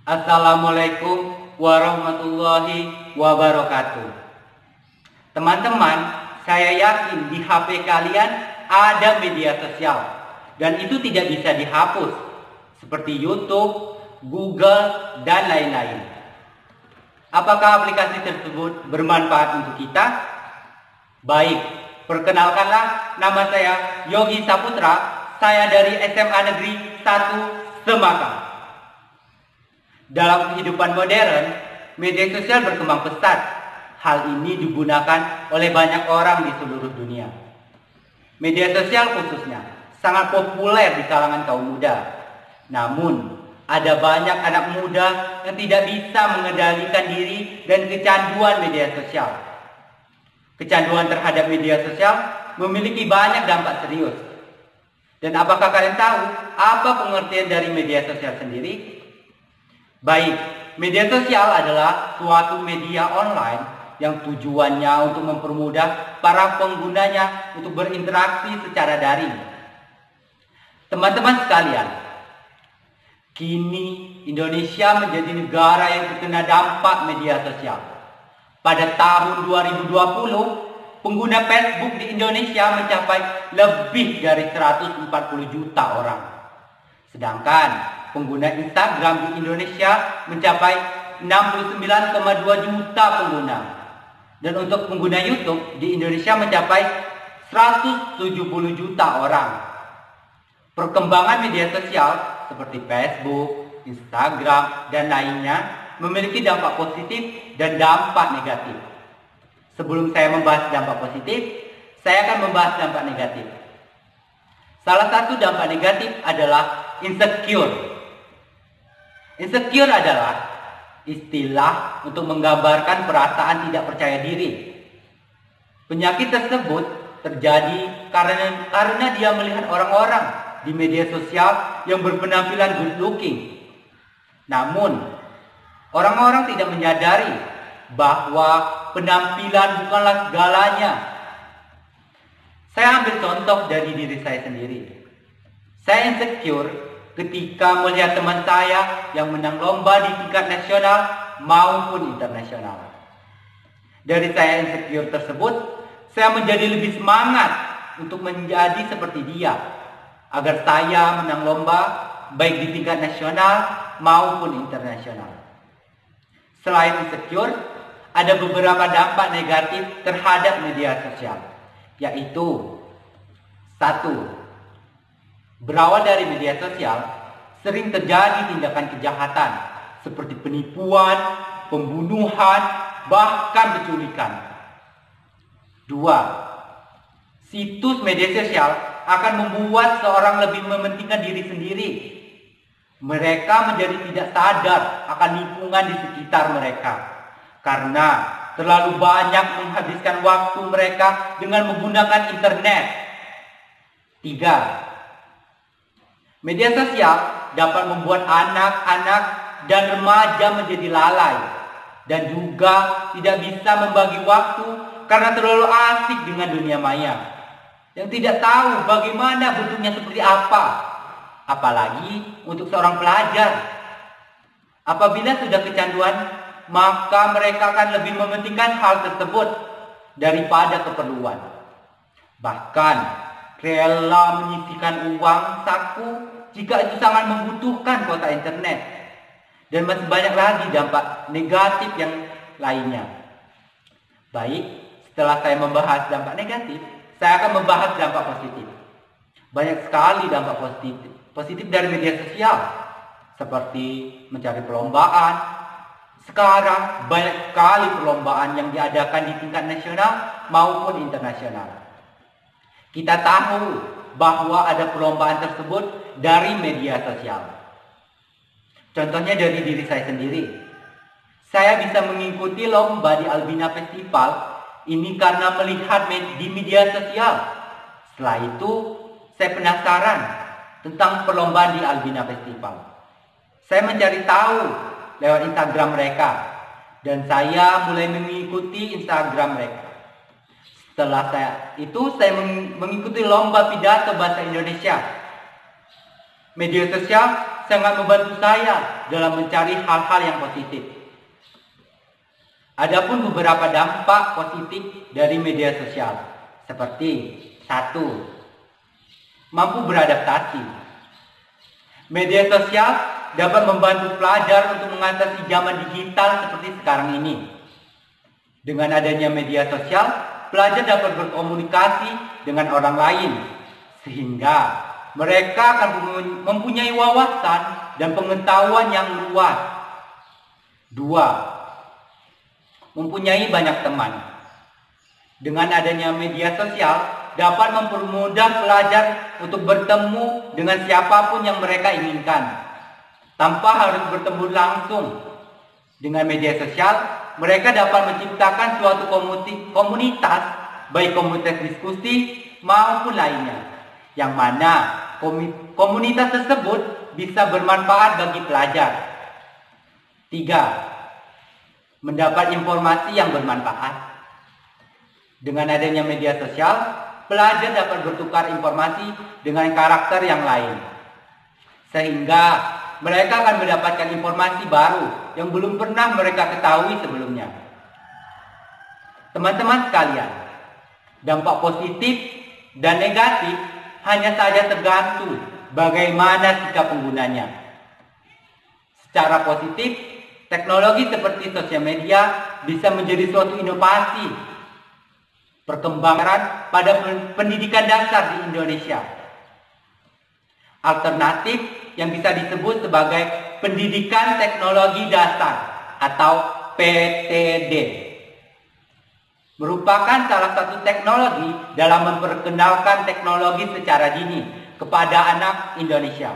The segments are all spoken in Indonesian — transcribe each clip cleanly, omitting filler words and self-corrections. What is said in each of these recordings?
Assalamualaikum warahmatullahi wabarakatuh. Teman-teman, saya yakin di HP kalian ada media sosial dan itu tidak bisa dihapus seperti YouTube, Google, dan lain-lain. Apakah aplikasi tersebut bermanfaat untuk kita? Baik, perkenalkanlah, nama saya Yogi Saputra. Saya dari SMA Negeri 1 Semakau. Dalam kehidupan modern, media sosial berkembang pesat. Hal ini digunakan oleh banyak orang di seluruh dunia. Media sosial khususnya sangat populer di kalangan kaum muda. Namun, ada banyak anak muda yang tidak bisa mengendalikan diri dan kecanduan media sosial. Kecanduan terhadap media sosial memiliki banyak dampak serius. Dan apakah kalian tahu apa pengertian dari media sosial sendiri? Baik, media sosial adalah suatu media online yang tujuannya untuk mempermudah para penggunanya untuk berinteraksi secara daring. Teman-teman sekalian, kini Indonesia menjadi negara yang terkena dampak media sosial. Pada tahun 2020, pengguna Facebook di Indonesia mencapai lebih dari 140 juta orang. Sedangkan pengguna Instagram di Indonesia mencapai 69,2 juta pengguna. Dan untuk pengguna YouTube di Indonesia mencapai 170 juta orang. Perkembangan media sosial seperti Facebook, Instagram, dan lainnya memiliki dampak positif dan dampak negatif. Sebelum saya membahas dampak positif, saya akan membahas dampak negatif. Salah satu dampak negatif adalah insecure. Insecure adalah istilah untuk menggambarkan perasaan tidak percaya diri. Penyakit tersebut terjadi karena dia melihat orang-orang di media sosial yang berpenampilan good looking. Namun, orang-orang tidak menyadari bahwa penampilan bukanlah segalanya. Saya ambil contoh dari diri saya sendiri. Saya insecure ketika melihat teman saya yang menang lomba di tingkat nasional maupun internasional. Dari saya insecure tersebut, saya menjadi lebih semangat untuk menjadi seperti dia, agar saya menang lomba baik di tingkat nasional maupun internasional. Selain insecure, ada beberapa dampak negatif terhadap media sosial, yaitu 1. Berawal dari media sosial, sering terjadi tindakan kejahatan seperti penipuan, pembunuhan, bahkan penculikan. 2. Situs media sosial akan membuat seorang lebih mementingkan diri sendiri. Mereka menjadi tidak sadar akan lingkungan di sekitar mereka karena terlalu banyak menghabiskan waktu mereka dengan menggunakan internet. 3. Media sosial dapat membuat anak-anak dan remaja menjadi lalai dan juga tidak bisa membagi waktu karena terlalu asik dengan dunia maya yang tidak tahu bagaimana bentuknya seperti apa, apalagi untuk seorang pelajar. Apabila sudah kecanduan, maka mereka akan lebih mementingkan hal tersebut daripada keperluan. Bahkan rela menyisihkan uang saku jika itu sangat membutuhkan kuota internet. Dan masih banyak lagi dampak negatif yang lainnya. Baik, setelah saya membahas dampak negatif, saya akan membahas dampak positif. Banyak sekali dampak positif dari media sosial, seperti mencari perlombaan. Sekarang banyak sekali perlombaan yang diadakan di tingkat nasional maupun internasional. Kita tahu bahwa ada perlombaan tersebut dari media sosial. Contohnya dari diri saya sendiri. Saya bisa mengikuti lomba di Albina Festival ini karena melihat di media sosial. Setelah itu, saya penasaran tentang perlombaan di Albina Festival. Saya mencari tahu lewat Instagram mereka dan saya mulai mengikuti Instagram mereka. Setelah saya mengikuti lomba pidato bahasa Indonesia. Media sosial sangat membantu saya dalam mencari hal-hal yang positif. Adapun beberapa dampak positif dari media sosial, seperti 1. Mampu beradaptasi. Media sosial dapat membantu pelajar untuk mengatasi zaman digital seperti sekarang ini. Dengan adanya media sosial, pelajar dapat berkomunikasi dengan orang lain, sehingga mereka akan mempunyai wawasan dan pengetahuan yang luas. 2. Mempunyai banyak teman. Dengan adanya media sosial, dapat mempermudah pelajar untuk bertemu dengan siapapun yang mereka inginkan, tanpa harus bertemu langsung. Dengan media sosial, mereka dapat menciptakan suatu komunitas, baik komunitas diskusi maupun lainnya, yang mana komunitas tersebut bisa bermanfaat bagi pelajar. 3. Mendapat informasi yang bermanfaat. Dengan adanya media sosial, pelajar dapat bertukar informasi dengan karakter yang lain, sehingga mereka akan mendapatkan informasi baru yang belum pernah mereka ketahui sebelumnya. Teman-teman sekalian, dampak positif dan negatif hanya saja tergantung bagaimana sikap penggunanya. Secara positif, teknologi seperti sosial media bisa menjadi suatu inovasi perkembangan pada pendidikan dasar di Indonesia. Alternatif yang bisa disebut sebagai pendidikan teknologi dasar atau PTD merupakan salah satu teknologi dalam memperkenalkan teknologi secara dini kepada anak Indonesia.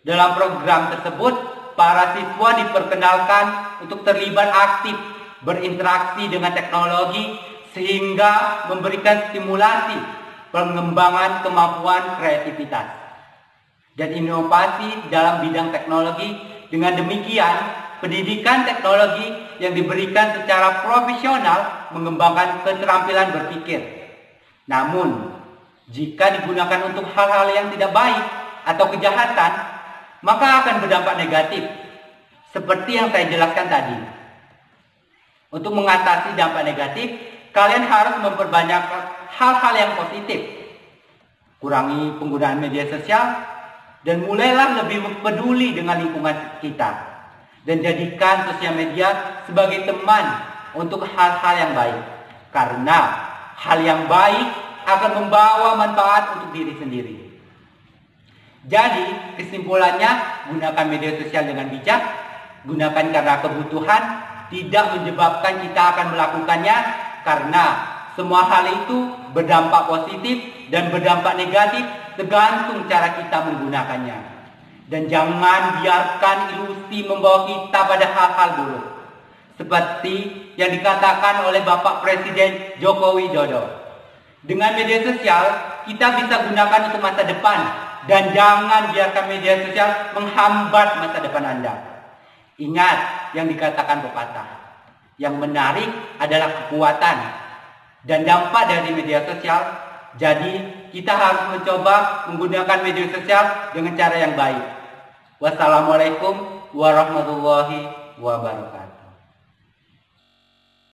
Dalam program tersebut, para siswa diperkenalkan untuk terlibat aktif berinteraksi dengan teknologi sehingga memberikan stimulasi pengembangan kemampuan kreativitas dan inovasi dalam bidang teknologi. Dengan demikian, pendidikan teknologi yang diberikan secara profesional mengembangkan keterampilan berpikir. Namun, jika digunakan untuk hal-hal yang tidak baik atau kejahatan, maka akan berdampak negatif, seperti yang saya jelaskan tadi. Untuk mengatasi dampak negatif, kalian harus memperbanyak hal-hal yang positif. Kurangi penggunaan media sosial, dan mulailah lebih peduli dengan lingkungan kita. Dan jadikan sosial media sebagai teman untuk hal-hal yang baik. Karena hal yang baik akan membawa manfaat untuk diri sendiri. Jadi, kesimpulannya, gunakan media sosial dengan bijak, gunakan karena kebutuhan, tidak menyebabkan kita akan melakukannya, karena semua hal itu berdampak positif dan berdampak negatif tergantung cara kita menggunakannya. Dan jangan biarkan ilusi membawa kita pada hal-hal buruk, seperti yang dikatakan oleh Bapak Presiden Joko Widodo. Dengan media sosial, kita bisa gunakan untuk masa depan, dan jangan biarkan media sosial menghambat masa depan Anda. Ingat yang dikatakan pepatah, yang menarik adalah kekuatan dan dampak dari media sosial. Jadi kita harus mencoba menggunakan media sosial dengan cara yang baik. Wassalamualaikum warahmatullahi wabarakatuh.